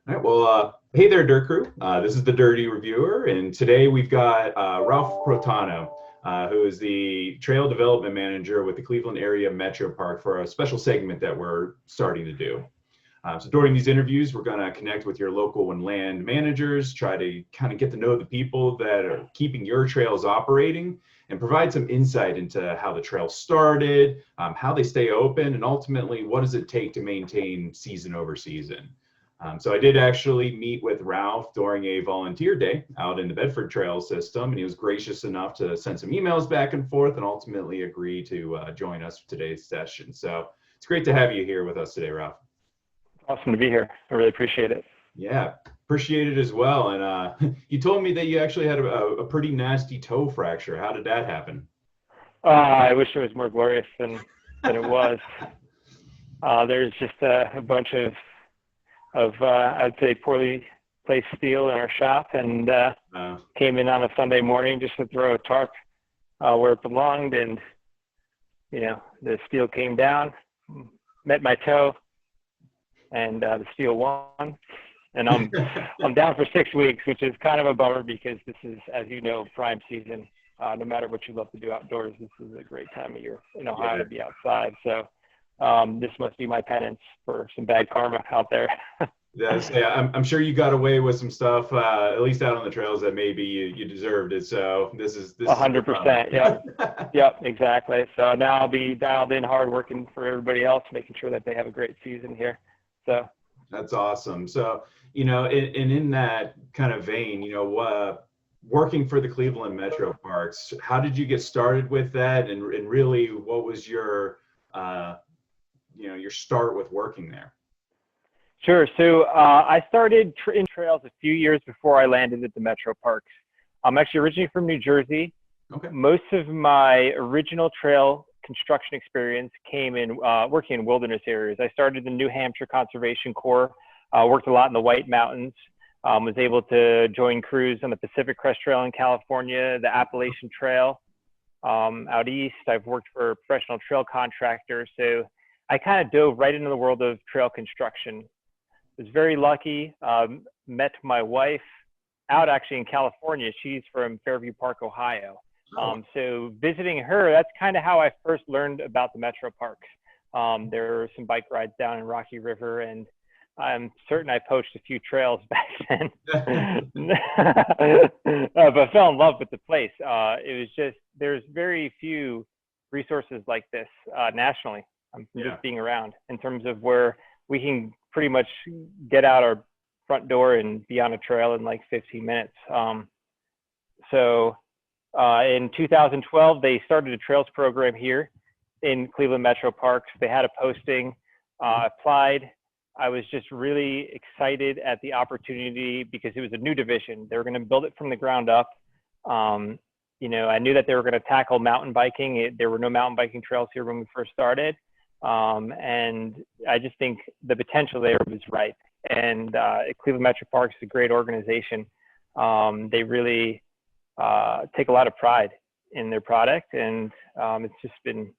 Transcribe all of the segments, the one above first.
All right, well, hey there, Dirt Crew. This is the Dirty Reviewer, and today we've got Ralph Protano, who is the Trail Development Manager with the Cleveland Area Metro Park for a special segment that we're starting to do. So during these interviews, we're going to connect with your local and land managers, try to kind of get to know the people that are keeping your trails operating, and provide some insight into how the trail started, how they stay open, and ultimately what does it take to maintain season over season. So I did actually meet with Ralph during a volunteer day out in the Bedford Trail system, and he was gracious enough to send some emails back and forth and ultimately agree to join us for today's session. So it's great to have you here with us today, Ralph. Awesome to be here. I really appreciate it. Yeah, appreciate it as well. And you told me that you actually had a pretty nasty toe fracture. How did that happen? I wish it was more glorious than it was. There's just a bunch of I'd say poorly placed steel in our shop, and came in on a Sunday morning just to throw a tarp where it belonged, and the steel came down, met my toe, and the steel won. And I'm down for 6 weeks, which is kind of a bummer because this is, as you know, prime season. No matter what you love to do outdoors, this is a great time of year in Ohio to be outside. So this must be my penance for some bad karma out there. Yeah, I'm sure you got away with some stuff, at least out on the trails that maybe you deserved it. So this is 100%. Yep, exactly. So now I'll be dialed in hard working for everybody else, making sure that they have a great season here. So that's awesome. So, in that kind of vein, working for the Cleveland Metro Parks, how did you get started with that? And really, what was your start with working there? sure. So I started in trails a few years before I landed at the Metro Parks. I'm actually originally from New Jersey. Okay. Most of my original trail construction experience came in working in wilderness areas. I started in the New Hampshire Conservation Corps, worked a lot in the White Mountains, was able to join crews on the Pacific Crest Trail in California, the Appalachian Trail out east. I've worked for professional trail contractors. So I kind of dove right into the world of trail construction. Was very lucky, met my wife out actually in California. She's from Fairview Park, Ohio. So visiting her, that's kind of how I first learned about the Metro Parks. There were some bike rides down in Rocky River, and I'm certain I poached a few trails back then. But fell in love with the place. It was just, there's very few resources like this nationally. I'm just being around in terms of where we can pretty much get out our front door and be on a trail in like 15 minutes. In 2012, they started a trails program here in Cleveland Metro Parks. They had a posting, applied. I was just really excited at the opportunity because it was a new division. They were going to build it from the ground up. I knew that they were going to tackle mountain biking. There were no mountain biking trails here when we first started. And I just think the potential there was right. And Cleveland Metro Parks is a great organization. They really take a lot of pride in their product, and it's just an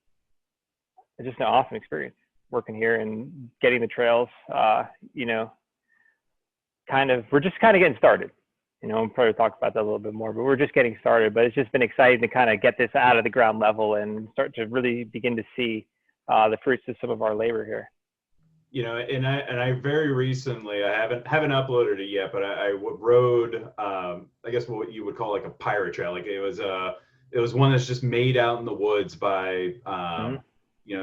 awesome experience working here and getting the trails. We're just kind of getting started. I'll probably talk about that a little bit more, but we're just getting started. But it's just been exciting to kind of get this out of the ground level and start to really begin to see the fruits of some of our labor here. And I very recently, I haven't uploaded it yet, but I rode, I guess what you would call like a pirate trail. Like it was one that's just made out in the woods by,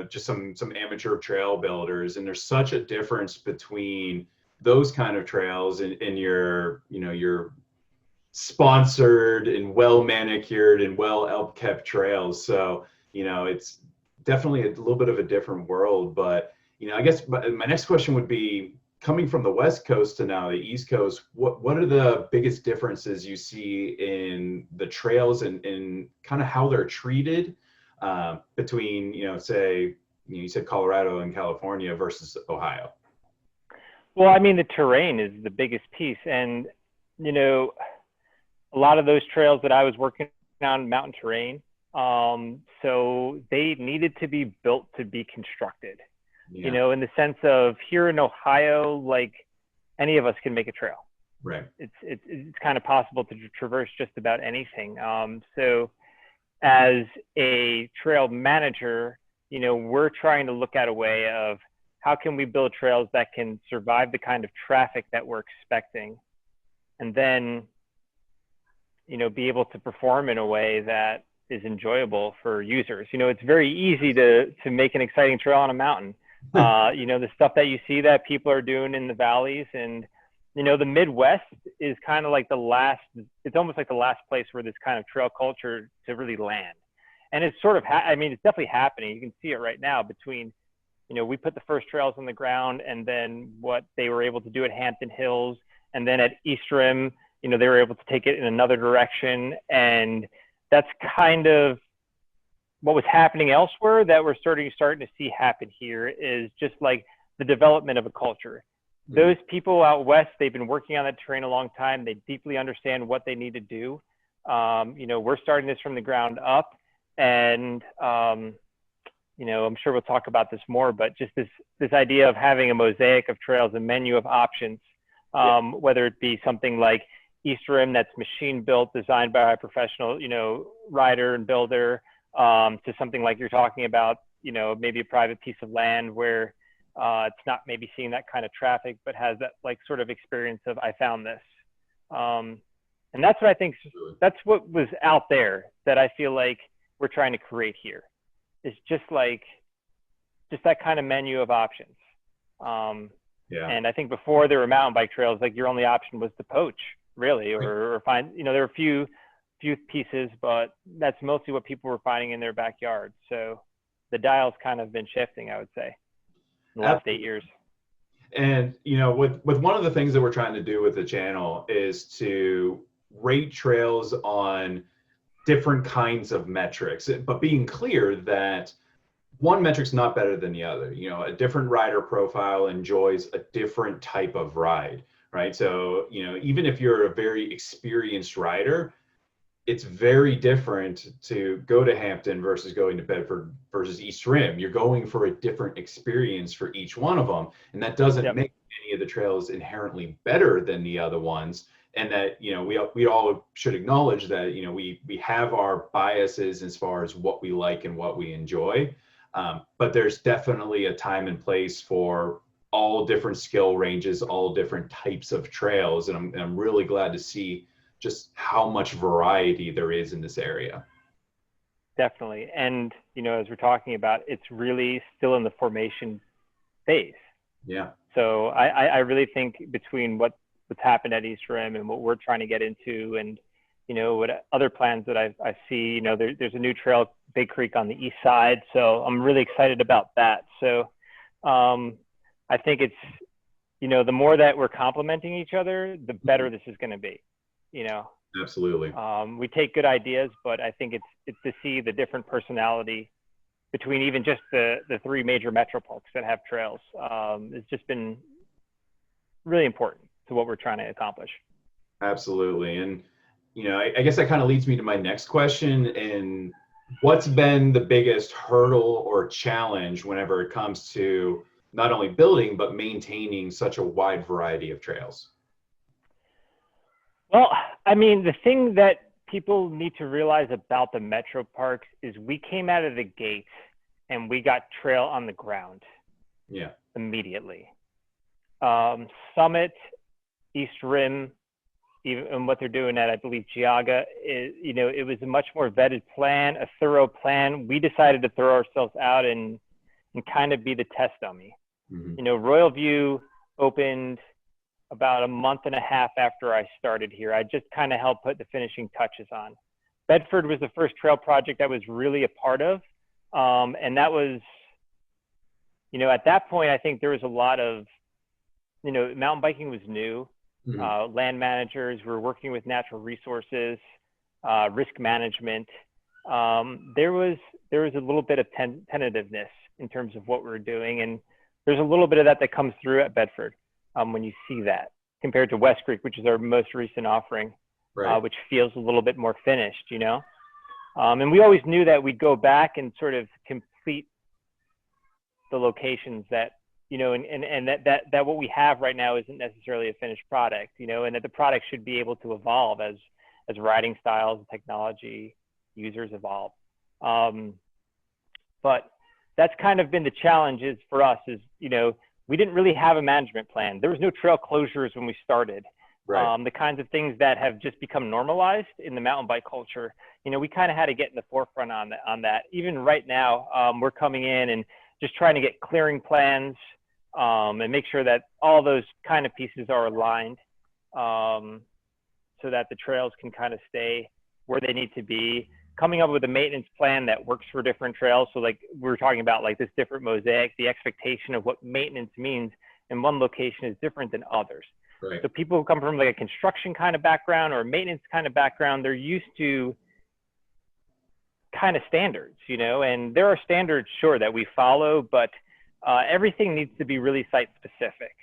just some amateur trail builders. And there's such a difference between those kind of trails and your sponsored and well manicured and well kept trails. So, it's definitely a little bit of a different world, but I guess my next question would be, coming from the West Coast to now the East Coast, what are the biggest differences you see in the trails and kind of how they're treated between, say, you said Colorado and California versus Ohio? Well, I mean, the terrain is the biggest piece. And, a lot of those trails that I was working on, mountain terrain, so they needed to be built to be constructed. In the sense of here in Ohio, like any of us can make a trail. Right. It's kind of possible to traverse just about anything. So as a trail manager, we're trying to look at a way of how can we build trails that can survive the kind of traffic that we're expecting, and then, be able to perform in a way that is enjoyable for users. It's very easy to make an exciting trail on a mountain. The stuff that you see that people are doing in the valleys, and the Midwest is kind of like it's almost like the last place where this kind of trail culture to really land. And it's sort of, it's definitely happening. You can see it right now between, we put the first trails on the ground, and then what they were able to do at Hampton Hills, and then at East Rim, they were able to take it in another direction. And that's kind of what was happening elsewhere that we're starting to see happen here, is just like the development of a culture. Those people out west, they've been working on that terrain a long time. They deeply understand what they need to do. We're starting this from the ground up, and I'm sure we'll talk about this more, but just this idea of having a mosaic of trails, a menu of options, whether it be something like East Rim that's machine built, designed by a professional, rider and builder, to something like you're talking about, maybe a private piece of land where it's not maybe seeing that kind of traffic, but has that like sort of experience of, I found this. And that's what I think, that's what was out there that I feel like we're trying to create here. It's just that kind of menu of options. And I think before there were mountain bike trails, like your only option was to poach, really, or find, there were a few pieces, but that's mostly what people were finding in their backyard. So the dial's kind of been shifting, I would say, in the last 8 years. And with one of the things that we're trying to do with the channel is to rate trails on different kinds of metrics, but being clear that one metric's not better than the other. A different rider profile enjoys a different type of ride, right? So even if you're a very experienced rider, it's very different to go to Hampton versus going to Bedford versus East Rim. You're going for a different experience for each one of them. And that doesn't make any of the trails inherently better than the other ones. And that, we all should acknowledge that, we have our biases as far as what we like and what we enjoy. But there's definitely a time and place for all different skill ranges, all different types of trails. And I'm really glad to see just how much variety there is in this area. Definitely. And, as we're talking about, it's really still in the formation phase. Yeah. So I really think between what's happened at East Rim and what we're trying to get into, and, what other plans that I see, there's a new trail, Big Creek, on the east side. So I'm really excited about that. So I think it's, the more that we're complementing each other, the better this is going to be. Absolutely. We take good ideas, but I think it's to see the different personality between even just the three major Metroparks that have trails. It's just been really important to what we're trying to accomplish. Absolutely. And, I guess that kind of leads me to my next question. And what's been the biggest hurdle or challenge whenever it comes to not only building, but maintaining such a wide variety of trails? Well, the thing that people need to realize about the Metroparks is we came out of the gate and we got trail on the ground. Yeah. Immediately. Summit, East Rim, even what they're doing at, I believe, Geauga, it was a much more vetted plan, a thorough plan. We decided to throw ourselves out and kind of be the test dummy. Mm-hmm. Royal View opened about a month and a half after I started here. I just kind of helped put the finishing touches on. Bedford was the first trail project I was really a part of. And that was, at that point, I think there was a lot of, mountain biking was new. Mm-hmm. Land managers were working with natural resources, risk management. There was a little bit of tentativeness in terms of what we're doing. And there's a little bit of that comes through at Bedford. When you see that compared to West Creek, which is our most recent offering, right. Which feels a little bit more finished, and we always knew that we'd go back and sort of complete the locations that and that what we have right now isn't necessarily a finished product, and that the product should be able to evolve as riding styles and technology users evolve. But that's kind of been the challenges for us is, we didn't really have a management plan. There was no trail closures when we started. Right. The kinds of things that have just become normalized in the mountain bike culture, we kind of had to get in the forefront on that. Even right now, we're coming in and just trying to get clearing plans and make sure that all those kind of pieces are aligned so that the trails can kind of stay where they need to be. Coming up with a maintenance plan that works for different trails. So like we were talking about, like this different mosaic, the expectation of what maintenance means in one location is different than others. Right. So people who come from like a construction kind of background or a maintenance kind of background, they're used to kind of standards, and there are standards, sure, that we follow, but everything needs to be really site specific.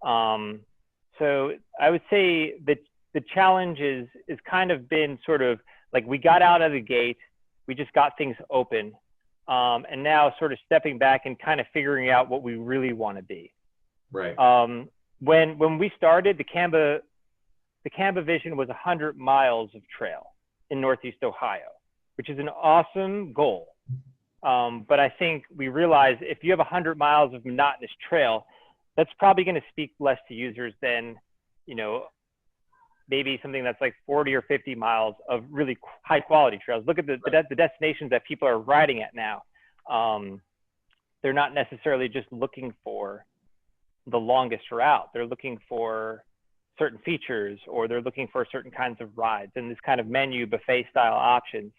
So I would say that the challenge is kind of been sort of like we got out of the gate, we just got things open, and now sort of stepping back and kind of figuring out what we really want to be. Right. When we started, the Canva vision was 100 miles of trail in Northeast Ohio, which is an awesome goal. But I think we realized if you have 100 miles of monotonous trail, that's probably going to speak less to users than, maybe something that's like 40 or 50 miles of really high quality trails. Look at the destinations that people are riding at now. They're not necessarily just looking for the longest route. They're looking for certain features, or they're looking for certain kinds of rides, and this kind of menu buffet style options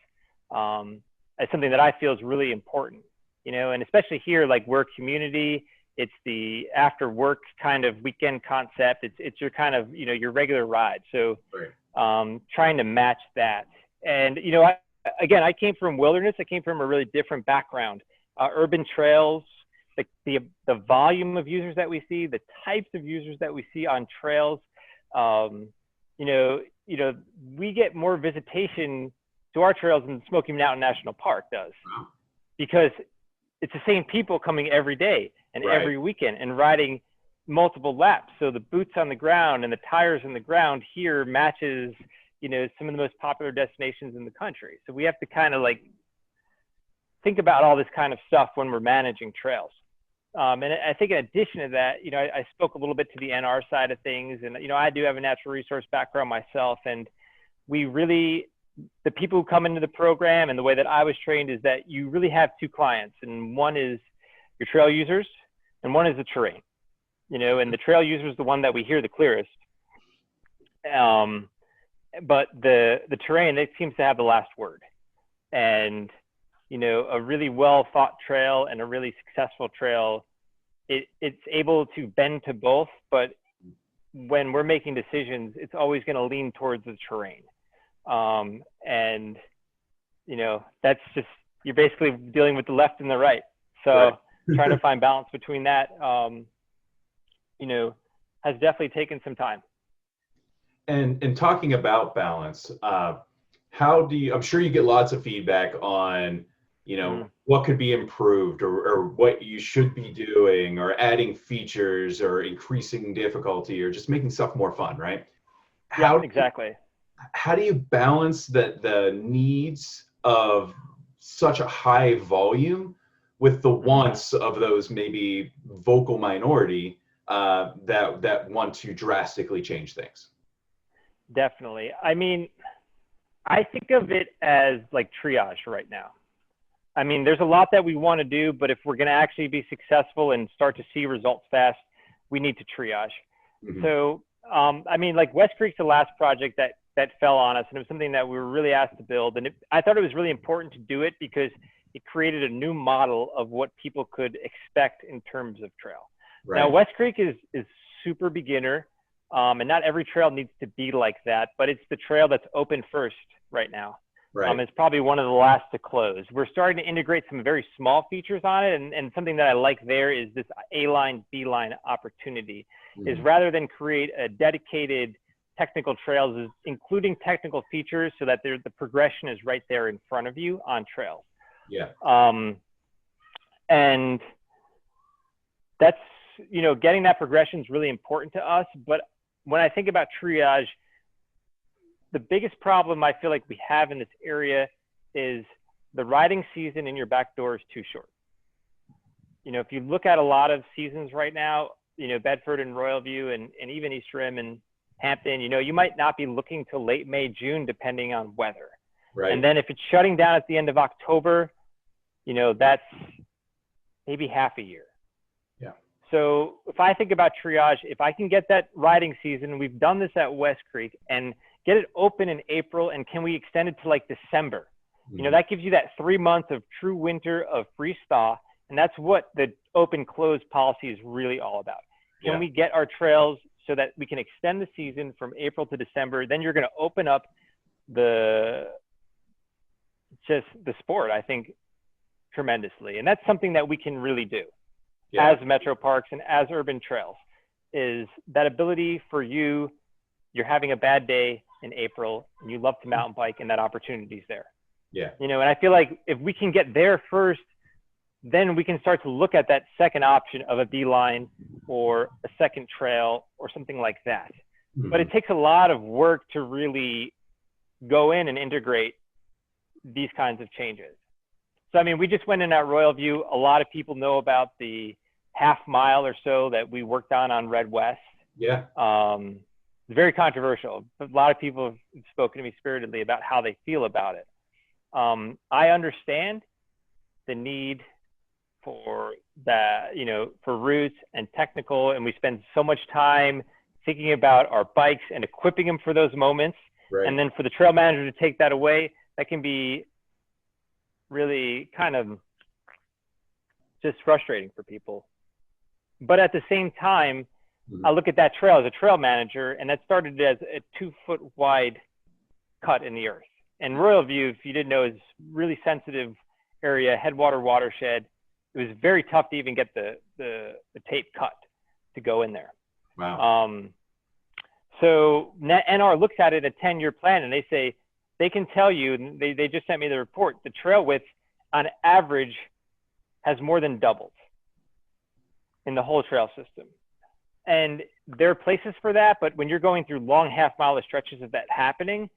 is something that I feel is really important, and especially here, like we're a community. It's the after work kind of weekend concept. It's your kind of, your regular ride. So trying to match that. And, I came from wilderness. I came from a really different background. Urban trails, like the volume of users that we see, the types of users that we see on trails, we get more visitation to our trails than Smoky Mountain National Park does, because it's the same people coming every day and every weekend and riding multiple laps. So the boots on the ground and the tires on the ground here matches, some of the most popular destinations in the country. So we have to kind of like think about all this kind of stuff when we're managing trails. And I think in addition to that, I spoke a little bit to the NR side of things, and, I do have a natural resource background myself, and the people who come into the program and the way that I was trained is that you really have two clients, and one is your trail users and one is the terrain, and the trail user is the one that we hear the clearest. But the terrain, it seems to have the last word. And, a really well thought trail and a really successful trail, it's able to bend to both, but when we're making decisions, it's always going to lean towards the terrain. And, that's just, you're basically dealing with the left and the right. So trying to find balance between that, has definitely taken some time. And talking about balance, I'm sure you get lots of feedback on, what could be improved or what you should be doing, or adding features or increasing difficulty or just making stuff more fun, right? Exactly. How do you balance the needs of such a high volume with the wants of those maybe vocal minority that want to drastically change things? Definitely. I mean, I think of it as like triage right now. I mean, there's a lot that we want to do, but if we're going to actually be successful and start to see results fast, we need to triage. Mm-hmm. So, like West Creek's the last project that fell on us, and it was something that we were really asked to build. And I thought it was really important to do it because it created a new model of what people could expect in terms of trail. Right. Now, West Creek is super beginner, and not every trail needs to be like that, but it's the trail that's open first right now. Right. It's probably one of the last to close. We're starting to integrate some very small features on it, and something that I like there is this A-line, B-line opportunity, is rather than create a dedicated technical trails, is including technical features so that the progression is right there in front of you on trails. Yeah. And that's getting that progression is really important to us. But when I think about triage, the biggest problem I feel like we have in this area is the riding season in your back door is too short. If you look at a lot of seasons right now, Bedford and Royal View and even East Rim and Hampton, you might not be looking till late May, June, depending on weather. Right. And then if it's shutting down at the end of October, that's maybe half a year. Yeah. So if I think about triage, if I can get that riding season, we've done this at West Creek, and get it open in April, and can we extend it to like December? That gives you that 3 months of true winter of freeze thaw. And that's what the open close policy is really all about. Can we get our trails so that we can extend the season from April to December? Then you're going to open up the sport, I think, tremendously. And that's something that we can really do as Metroparks and as Urban Trails, is that ability for you're having a bad day in April and you love to mountain bike, and that opportunity's there. Yeah. And I feel like if we can get there first, then we can start to look at that second option of a beeline or a second trail or something like that. Mm-hmm. But it takes a lot of work to really go in and integrate these kinds of changes. So, we just went in at Royal View. A lot of people know about the half mile or so that we worked on Red West. Yeah. It's very controversial. A lot of people have spoken to me spiritedly about how they feel about it. I understand the need for that, for routes and technical, and we spend so much time thinking about our bikes and equipping them for those moments. Right. And then for the trail manager to take that away, that can be really kind of just frustrating for people. But at the same time, I look at that trail as a trail manager, and that started as a 2-foot wide cut in the earth. And Royal View, if you didn't know, is really sensitive area, headwater watershed. It was very tough to even get the tape cut to go in there. Wow. So NR looks at it, a 10-year plan, and they say they can tell you, and they just sent me the report, the trail width on average has more than doubled in the whole trail system. And there are places for that, but when you're going through long half-mile stretches of that happening,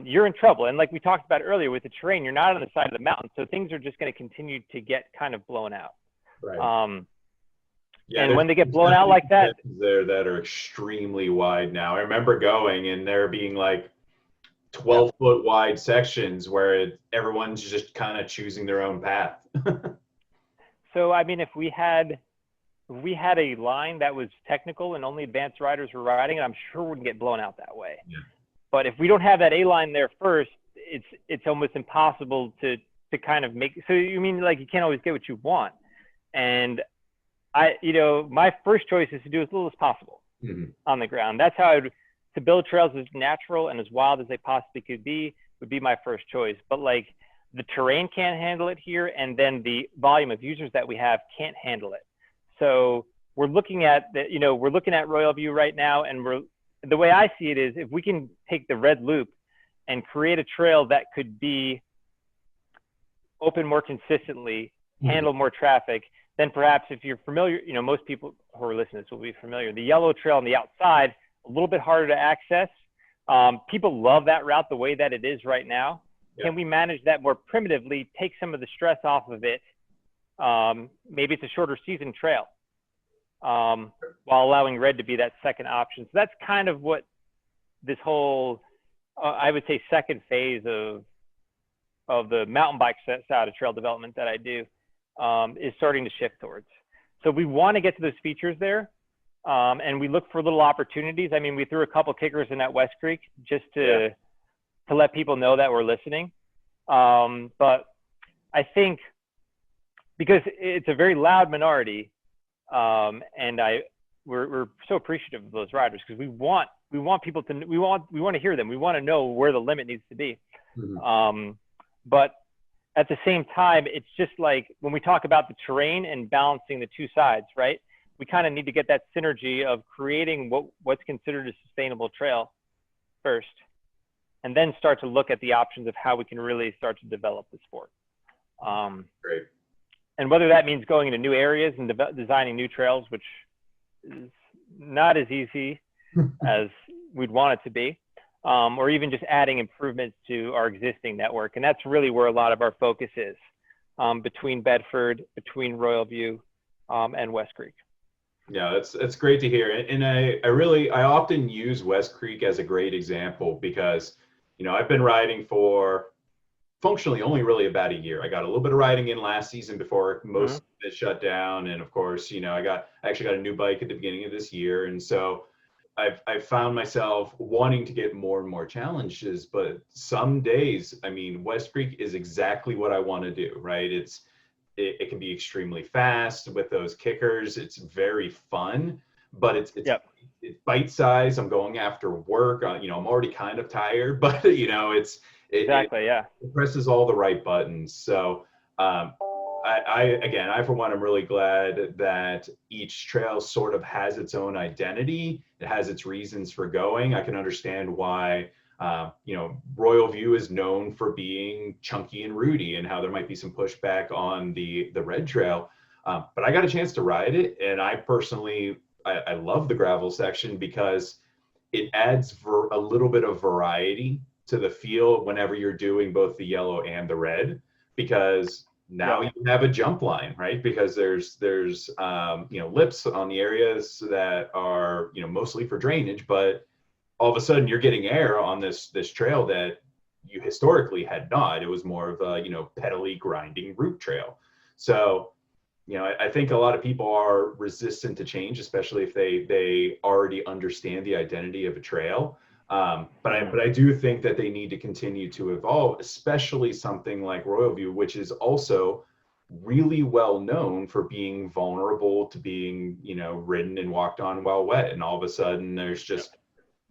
you're in trouble. And like we talked about earlier with the terrain, you're not on the side of the mountain, so things are just going to continue to get kind of blown out. Right. And when they get blown out like that, there that are extremely wide now. I remember going and there being like 12-foot wide sections where everyone's just kind of choosing their own path. So if we had a line that was technical and only advanced riders were riding it, I'm sure it wouldn't get blown out that way. Yeah. But if we don't have that A line there first, it's almost impossible to kind of make. So you can't always get what you want. And my first choice is to do as little as possible on the ground. That's how to build trails as natural and as wild as they possibly could be would be my first choice. But the terrain can't handle it here, and then the volume of users that we have can't handle it. So we're looking at Royal View right now, and the way I see it is, if we can take the red loop and create a trail that could be open more consistently, handle more traffic, then perhaps if you're familiar, most people who are listening to this will be familiar. The yellow trail on the outside, a little bit harder to access. People love that route the way that it is right now. Yeah. Can we manage that more primitively, take some of the stress off of it? Maybe it's a shorter season trail, while allowing red to be that second option. So that's kind of what this whole, I would say, second phase of the mountain bike side of trail development that I do is starting to shift towards. So we want to get to those features there, and we look for little opportunities. We threw a couple kickers in at West Creek just to let people know that we're listening. But I think, because it's a very loud minority, and we're so appreciative of those riders, because we want people to, we want to hear them. We want to know where the limit needs to be. But at the same time, it's just like when we talk about the terrain and balancing the two sides, right? We kind of need to get that synergy of creating what's considered a sustainable trail first, and then start to look at the options of how we can really start to develop the sport. Great. and whether that means going into new areas and designing new trails, which is not as easy as we'd want it to be, or even just adding improvements to our existing network. And that's really where a lot of our focus is, between Bedford, between Royal View, and West Creek. Yeah, that's great to hear. And I often use West Creek as a great example because, I've been riding for functionally only really about a year. I got a little bit of riding in last season before most of it shut down. And of course, I actually got a new bike at the beginning of this year. And so I've found myself wanting to get more and more challenges, but some days, West Creek is exactly what I want to do, right? It can be extremely fast with those kickers. It's very fun, but it's bite size. I'm going after work. I'm already kind of tired, but it presses all the right buttons. So I for one, I'm really glad that each trail sort of has its own identity. It has its reasons for going. I can understand why, Royal View is known for being chunky and rooty, and how there might be some pushback on the red trail. But I got a chance to ride it, and I personally, I love the gravel section because it adds a little bit of variety to the feel whenever you're doing both the yellow and the red, because now you have a jump line, right? Because there's lips on the areas that are, mostly for drainage, but all of a sudden you're getting air on this trail that you historically had not. It was more of a, pedally grinding root trail. So, I think a lot of people are resistant to change, especially if they already understand the identity of a trail. But I do think that they need to continue to evolve, especially something like Royal View, which is also really well known for being vulnerable to being, ridden and walked on while wet. And all of a sudden there's just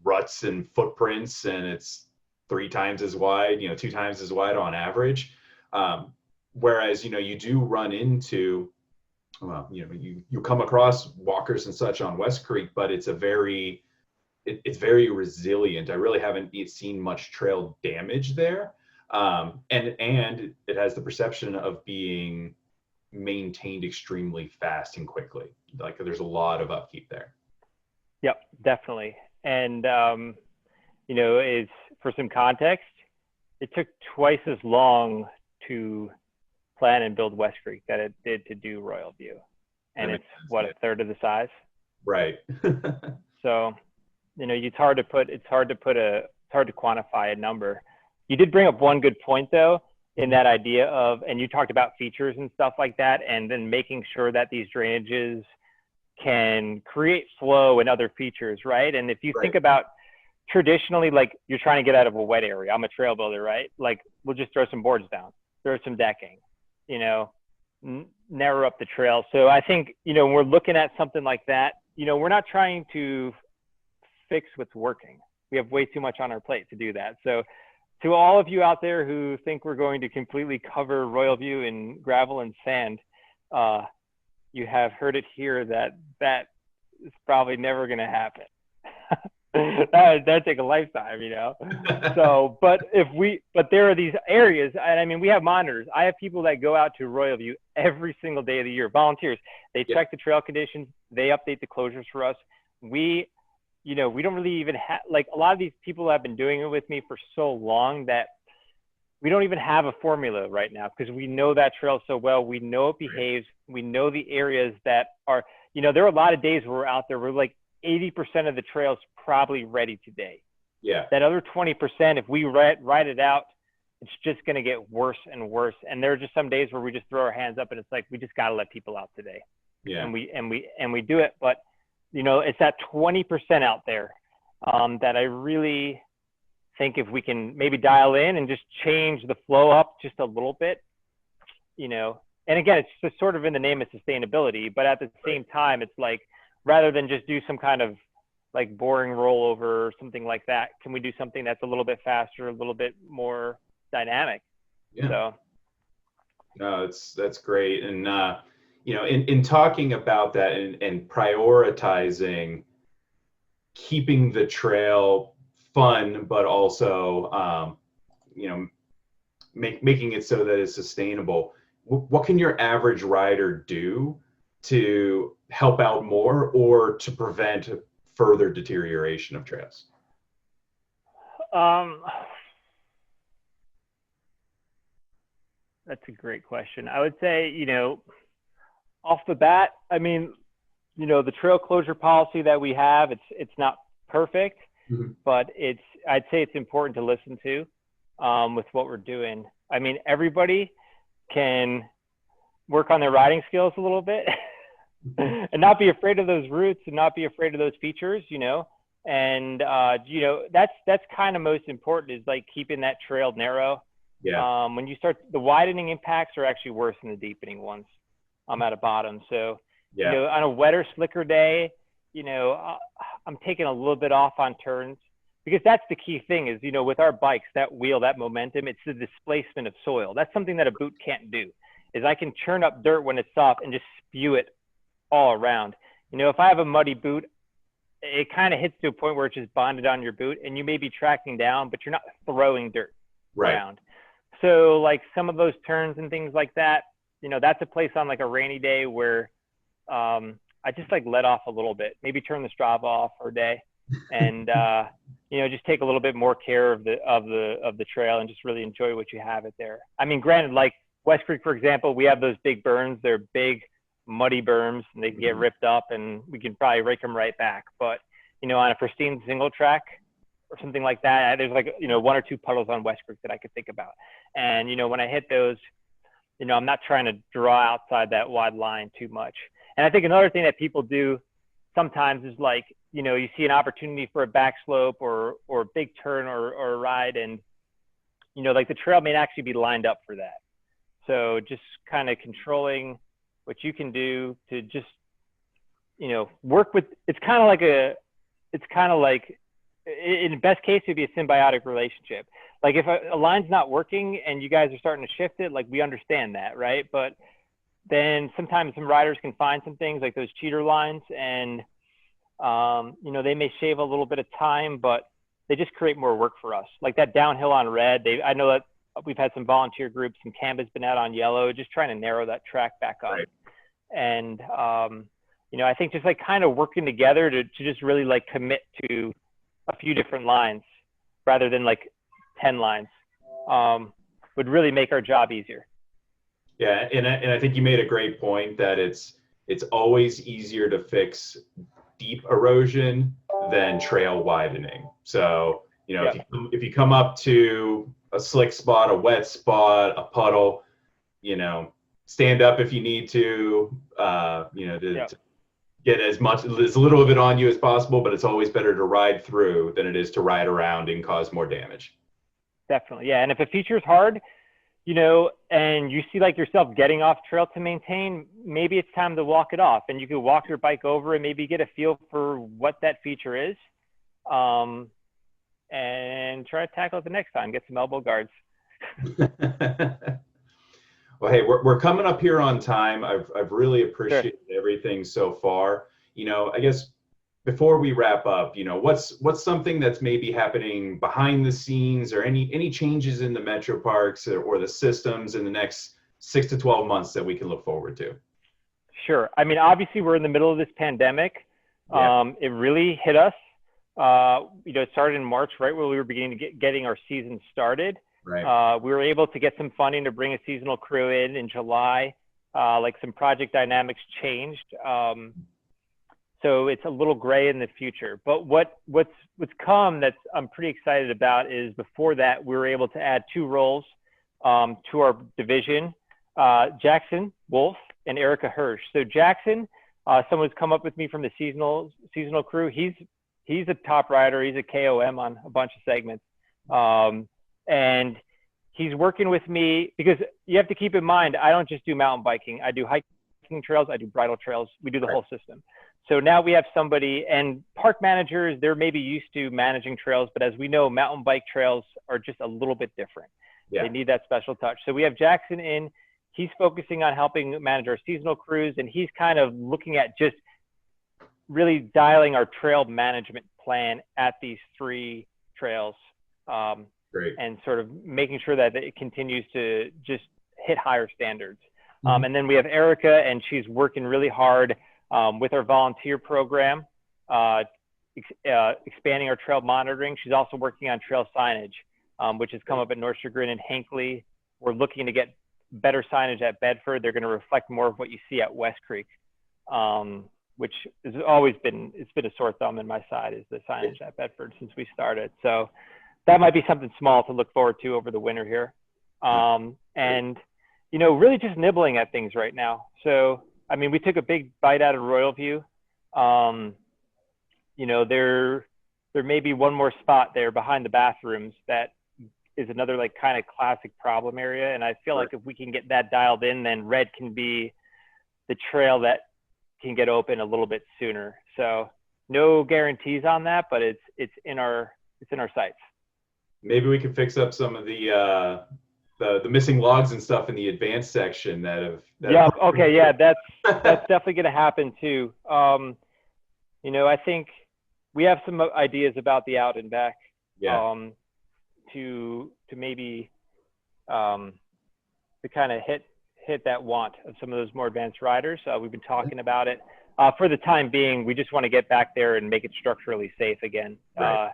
ruts and footprints, and it's 3 times as wide, 2 times as wide on average. Whereas, you do run into, you come across walkers and such on West Creek, but it's very resilient. I really haven't seen much trail damage there. And it has the perception of being maintained extremely fast and quickly. Like there's a lot of upkeep there. Yep, definitely. And, is for some context, it took twice as long to plan and build West Creek that it did to do Royal View. And it's a third of the size. Right. So, it's hard to quantify a number. You did bring up one good point though, in that idea of, and you talked about features and stuff like that, and then making sure that these drainages can create flow and other features, right? And if you think about traditionally, like you're trying to get out of a wet area, I'm a trail builder, right? Like we'll just throw some boards down, throw some decking, narrow up the trail. So I think, when we're looking at something like that, we're not trying to fix what's working. We have way too much on our plate to do that. So to all of you out there who think we're going to completely cover Royal View in gravel and sand, you have heard it here that is probably never going to happen. That'd take a lifetime, So, but there are these areas, and we have monitors. I have people that go out to Royal View every single day of the year, volunteers. They check the trail conditions. They update the closures for us. We don't really even have, like, a lot of these people have been doing it with me for so long that we don't even have a formula right now, because we know that trail so well. We know it behaves. We know the areas that are, there are a lot of days where we're out there, we're like 80% of the trail's probably ready today. Yeah. That other 20%, if we ride it out, it's just going to get worse and worse. And there are just some days where we just throw our hands up and it's like, we just got to let people out today. Yeah. And we do it. But, it's that 20% out there that I really think if we can maybe dial in and just change the flow up just a little bit, and again, it's just sort of in the name of sustainability, but at the same time, it's like, rather than just do some kind of like boring rollover or something like that, can we do something that's a little bit faster, a little bit more dynamic? Yeah. So. No, that's great. And, in talking about that and prioritizing keeping the trail fun, but also, making it so that it's sustainable. what can your average rider do to help out more or to prevent further deterioration of trails? Um, that's a great question. I would say, off the bat, I mean, the trail closure policy that we have, it's not perfect, Mhm. but I'd say it's important to listen to with what we're doing. I mean, everybody can work on their riding skills a little bit and not be afraid of those routes and not be afraid of those features, and that's kind of most important, is like keeping that trail narrow. Yeah. When you start, the widening impacts are actually worse than the deepening ones at a bottom. So, Yeah. on a wetter, slicker day, I'm taking a little bit off on turns, because that's the key thing is, with our bikes, that wheel, that momentum, it's the displacement of soil. That's something that a boot can't do, is I can churn up dirt when it's soft and just spew it all around. If I have a muddy boot, it kind of hits to a point where it's just bonded on your boot and you may be tracking down, but you're not throwing dirt Right. around. So like some of those turns and things like that, that's a place on like a rainy day where I just like let off a little bit, maybe turn the Strava off for a day and, just take a little bit more care of the trail and just really enjoy what you have it there. I mean, granted, like West Creek, for example, we have those big berms. They're big, muddy berms, and they can get ripped up, and we can probably rake them right back. But, on a pristine single track or something like that, there's like, one or two puddles on West Creek that I could think about. And, when I hit those, I'm not trying to draw outside that wide line too much. And I think another thing that people do sometimes is like, you see an opportunity for a back slope or a big turn or a ride, and, like the trail may actually be lined up for that. So just kind of controlling what you can do to just, work with, it's kind of like, in the best case, it'd be a symbiotic relationship. Like if a line's not working and you guys are starting to shift it, like we understand that, right? But then sometimes some riders can find some things like those cheater lines, and, they may shave a little bit of time, but they just create more work for us. Like that downhill on red, I know that we've had some volunteer groups, and Canva's been out on yellow, just trying to narrow that track back up. Right. And, I think just like kind of working together to just really like commit to a few different lines rather than like 10 lines would really make our job easier. Yeah, and I think you made a great point that it's always easier to fix deep erosion than trail widening. So, if you come up to a slick spot, a wet spot, a puddle, stand up if you need to, to get as little of it on you as possible, but it's always better to ride through than it is to ride around and cause more damage. Definitely. Yeah. And if a feature is hard, and you see like yourself getting off trail to maintain, maybe it's time to walk it off, and you can walk your bike over and maybe get a feel for what that feature is. And try to tackle it the next time, get some elbow guards. Well, hey, we're coming up here on time. I've really appreciated everything so far. I guess before we wrap up, what's something that's maybe happening behind the scenes, or any changes in the Metroparks or the systems in the next 6 to 12 months that we can look forward to? Sure. I mean, obviously we're in the middle of this pandemic. Yeah. It really hit us. It started in March, right where we were beginning to getting our season started. Right. We were able to get some funding to bring a seasonal crew in July. Like some project dynamics changed. So it's a little gray in the future. But what's come that I'm pretty excited about is before that, we were able to add 2 roles to our division, Jackson Wolf and Erica Hirsch. So Jackson, someone's come up with me from the seasonal crew. He's a top rider. He's a KOM on a bunch of segments. And he's working with me because you have to keep in mind, I don't just do mountain biking. I do hiking trails. I do bridle trails. We do the whole system. So now we have somebody, and park managers, they're maybe used to managing trails, but as we know, mountain bike trails are just a little bit different. Yeah. They need that special touch. So we have Jackson in. He's focusing on helping manage our seasonal crews, and he's kind of looking at just really dialing our trail management plan at these 3 trails. Great. And sort of making sure that it continues to just hit higher standards. Mhm. And then we have Erica, and she's working really hard with our volunteer program, uh, expanding our trail monitoring. She's also working on trail signage, which has come up at North Chagrin and Hinckley. We're looking to get better signage at Bedford. They're going to reflect more of what you see at West Creek, which has always been, it's been a sore thumb in my side, is the signage at Bedford since we started. So that might be something small to look forward to over the winter here. And, you know, really just nibbling at things right now. So, I mean, we took a big bite out of Royal View. You know, there may be one more spot there behind the bathrooms that is another like kind of classic problem area. And I feel like if we can get that dialed in, then Red can be the trail that can get open a little bit sooner. So no guarantees on that, but it's in our sights. Maybe we can fix up some of the missing logs and stuff in the advanced section that have. Yeah. Okay. Yeah. That's definitely going to happen too. You know, I think we have some ideas about the out and back. Yeah. To maybe to kind of hit that want of some of those more advanced riders. We've been talking about it. For the time being, we just want to get back there and make it structurally safe again. Right.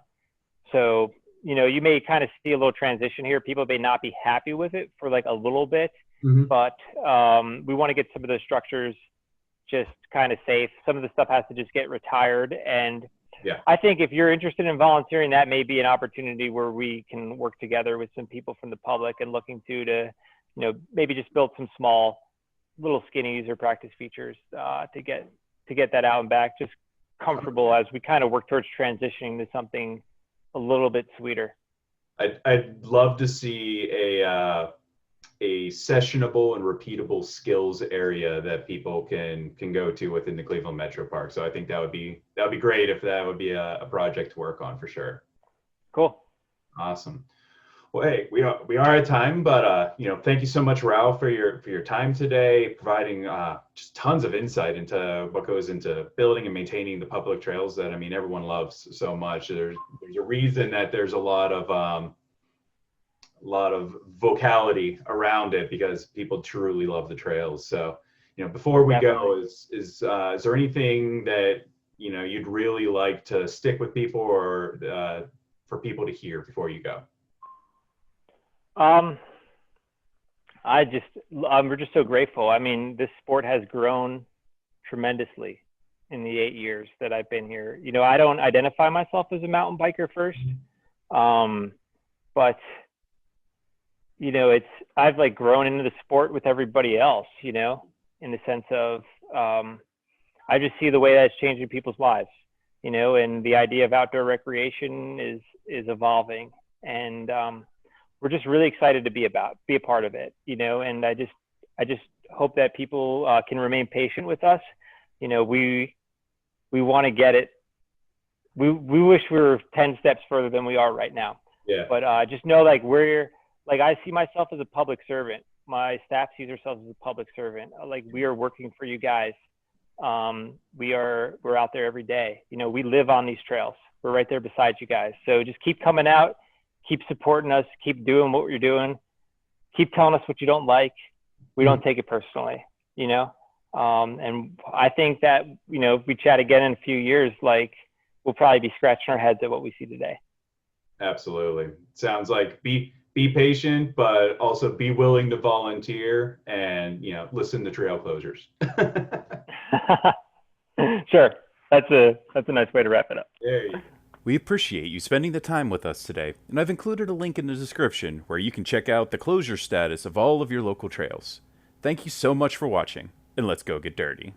So, you know, you may kind of see a little transition here. People may not be happy with it for like a little bit, but we want to get some of those structures just kind of safe. Some of the stuff has to just get retired. And yeah, I think if you're interested in volunteering, that may be an opportunity where we can work together with some people from the public and looking to, you know, maybe just build some small little skinnies or practice features to get that out and back just comfortable as we kind of work towards transitioning to something a little bit sweeter. I'd love to see a sessionable and repeatable skills area that people can go to within the Cleveland Metroparks. So I think that would be great if that would be a project to work on for sure. Cool. Awesome. Well, hey, we are at time, but you know, thank you so much, Ralph, for your time today, providing just tons of insight into what goes into building and maintaining the public trails that, I mean, everyone loves so much. There's a reason that there's a lot of vocality around it, because people truly love the trails. So, you know, before we go, is there anything that, you know, you'd really like to stick with people or for people to hear before you go? We're just so grateful. I mean, this sport has grown tremendously in the 8 years that I've been here. You know, I don't identify myself as a mountain biker first, but you know, I've like grown into the sport with everybody else, you know, in the sense of, I just see the way that it's changing people's lives, you know, and the idea of outdoor recreation is evolving. And, we're just really excited to be a part of it, you know, and I just hope that people can remain patient with us. You know, we want to get it. We wish we were 10 steps further than we are right now. Yeah. But just know, like, I see myself as a public servant. My staff sees ourselves as a public servant. Like, we are working for you guys. We're out there every day. You know, we live on these trails. We're right there beside you guys. So just keep coming out. Keep supporting us, keep doing what you're doing, keep telling us what you don't like. We don't take it personally, you know? And I think that, you know, if we chat again in a few years, like, we'll probably be scratching our heads at what we see today. Absolutely. Sounds like be patient, but also be willing to volunteer and, you know, listen to trail closures. Sure. That's a nice way to wrap it up. There you go. We appreciate you spending the time with us today, and I've included a link in the description where you can check out the closure status of all of your local trails. Thank you so much for watching, and let's go get dirty.